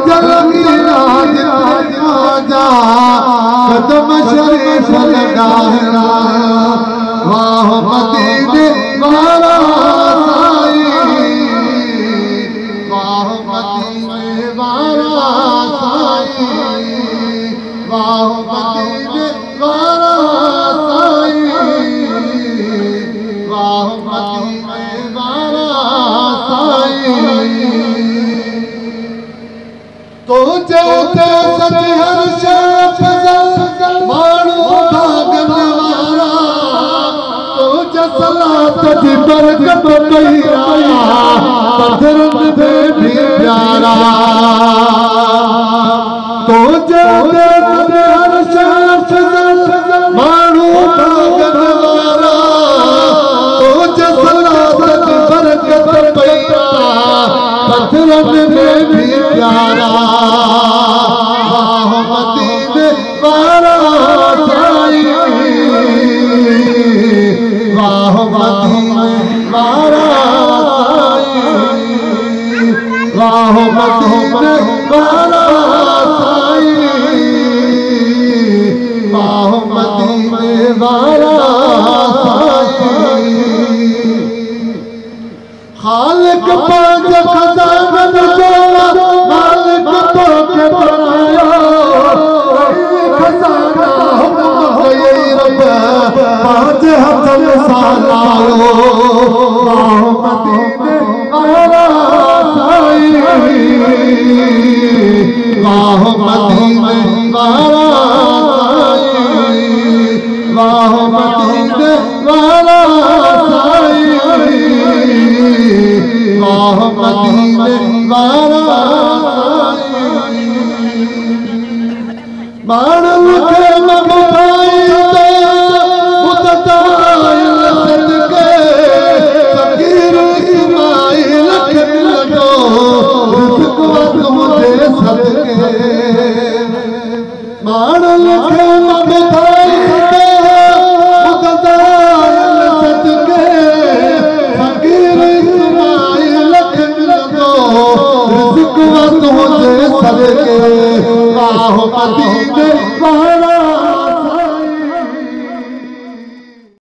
जलगी राज राजा कदम शरीफ लगाया वाह मदीने वाला साई वाह मदीने वाला साई वाह मदीने वाला साई वाह मदीने वाला साई तो जैसे सच हर शर्फ मानो भागन वाला तो जसला तजी बरकत कहिया पत्थरन दे भी प्यारा तो जैसे सच हर शर्फ मानो भागन वाला तो जसला तजी बरकत कहिया पत्थरन दे भी प्यारा वाह मदीने वाला साई वाह मदीने वाला साई वाह मदीने वाला साई वाह मदीने वाला साई खालिक पांच खजानन जो मालिक तो के बनाया खजाना ये रब पांच हसन सालायो वाह मदीने वाला साई वाह मदीने वाला साई वाह मदीने वाला साई वाह मदीने वाला साई मानव के